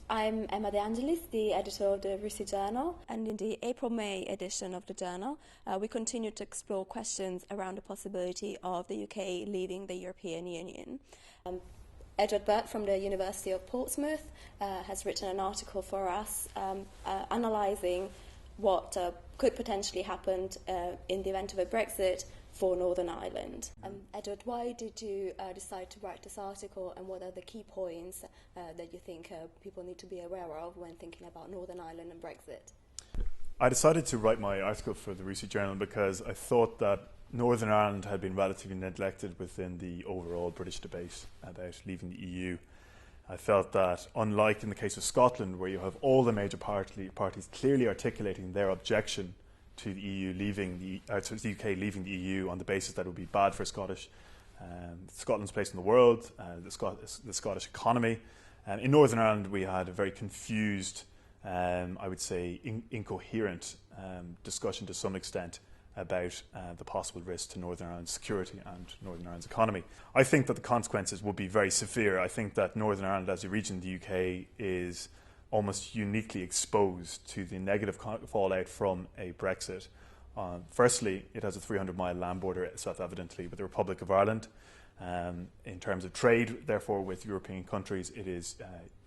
I'm Emma De Angelis, the editor of the RUSI journal, and in the April-May edition of the journal, we continue to explore questions around the possibility of the UK leaving the European Union. Edward Burt from the University of Portsmouth has written an article for us analysing what could potentially happen in the event of a Brexit for Northern Ireland. Edward, why did you decide to write this article, and what are the key points that you think people need to be aware of when thinking about Northern Ireland and Brexit? I decided to write my article for the RUSI journal because I thought that Northern Ireland had been relatively neglected within the overall British debate about leaving the EU. I felt that, unlike in the case of Scotland, where you have all the major parties clearly articulating their objection to the EU leaving the UK leaving the EU on the basis that it would be bad for Scotland's place in the world, the Scottish economy. In Northern Ireland, we had a very confused, I would say, incoherent discussion to some extent about the possible risk to Northern Ireland's security and Northern Ireland's economy. I think that the consequences would be very severe. I think that Northern Ireland as a region in the UK is almost uniquely exposed to the negative fallout from a Brexit. Firstly, it has a 300-mile land border, self-evidently, with the Republic of Ireland. In terms of trade, therefore, with European countries, it is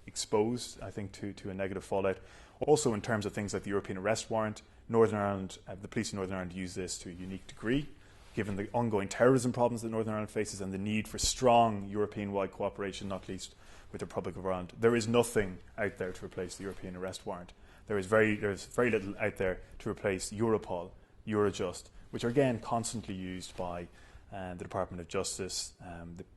exposed, I think, to a negative fallout. Also, in terms of things like the European arrest warrant, Northern Ireland, the police in Northern Ireland use this to a unique degree, given the ongoing terrorism problems that Northern Ireland faces and the need for strong European-wide cooperation, not least with the Republic of Ireland. There is nothing out there to replace the European arrest warrant. There is very little out there to replace Europol, Eurojust, which are again constantly used by the Department of Justice,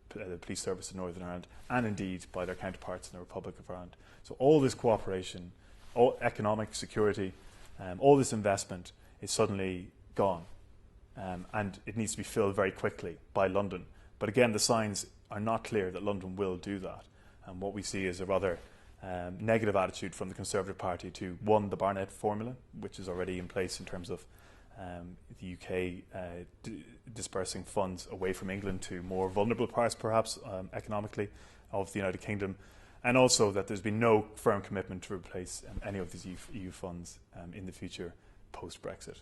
the Police Service in Northern Ireland, and indeed by their counterparts in the Republic of Ireland. So all this cooperation, all economic security, all this investment is suddenly gone, and it needs to be filled very quickly by London. But again, the signs are not clear that London will do that. And what we see is a rather negative attitude from the Conservative Party to, one, the Barnett formula, which is already in place in terms of the UK dispersing funds away from England to more vulnerable parts, perhaps, economically, of the United Kingdom, and also that there's been no firm commitment to replace any of these EU funds in the future post-Brexit.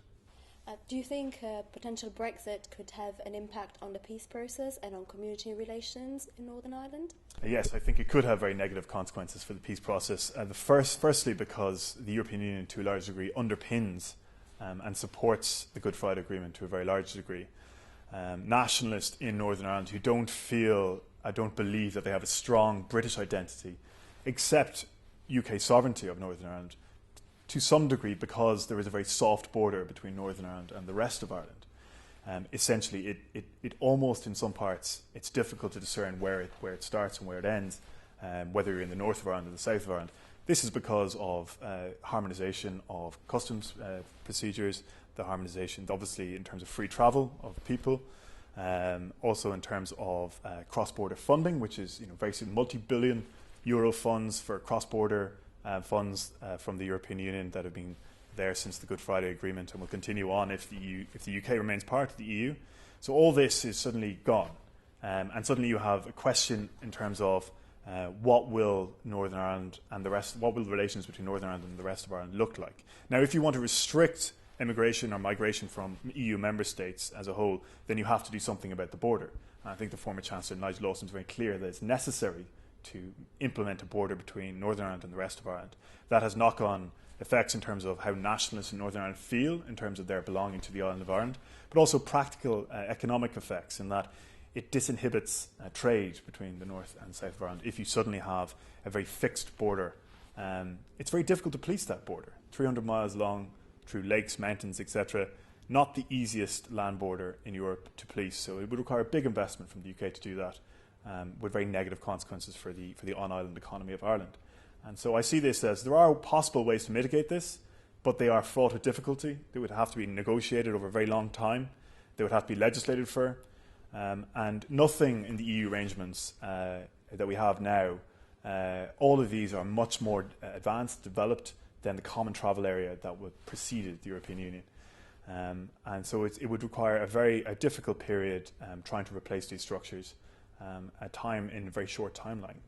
Do you think potential Brexit could have an impact on the peace process and on community relations in Northern Ireland? Yes, I think it could have very negative consequences for the peace process. Firstly, because the European Union, to a large degree, underpins and supports the Good Friday Agreement to a very large degree. Nationalists in Northern Ireland who don't believe that they have a strong British identity, accept UK sovereignty of Northern Ireland to some degree because there is a very soft border between Northern Ireland and the rest of Ireland. Essentially, it almost, in some parts, it's difficult to discern where it starts and where it ends, whether you're in the north of Ireland or the south of Ireland. This is because of harmonisation of customs procedures, the harmonisation, obviously, in terms of free travel of people, also in terms of cross-border funding, which is very multi-billion euro funds for cross-border funds from the European Union that have been there since the Good Friday Agreement and will continue on if the UK remains part of the EU. So all this is suddenly gone, and suddenly you have a question in terms of what will Northern Ireland and what will the relations between Northern Ireland and the rest of Ireland look like? Now, if you want to restrict immigration or migration from EU member states as a whole, then you have to do something about the border. And I think the former Chancellor Nigel Lawson is very clear that it's necessary to implement a border between Northern Ireland and the rest of Ireland. That has knock-on effects in terms of how nationalists in Northern Ireland feel in terms of their belonging to the island of Ireland, but also practical economic effects in that it disinhibits trade between the north and south of Ireland if you suddenly have a very fixed border. It's very difficult to police that border, 300 miles long, through lakes, mountains, etc. Not the easiest land border in Europe to police, so it would require a big investment from the UK to do that, with very negative consequences for the on-island economy of Ireland. And so I see this as there are possible ways to mitigate this, but they are fraught with difficulty. They would have to be negotiated over a very long time. They would have to be legislated for. And nothing in the EU arrangements that we have now, all of these are much more advanced, developed than the common travel area that would preceded the European Union. And so it would require a difficult period trying to replace these structures, a time in a very short timeline.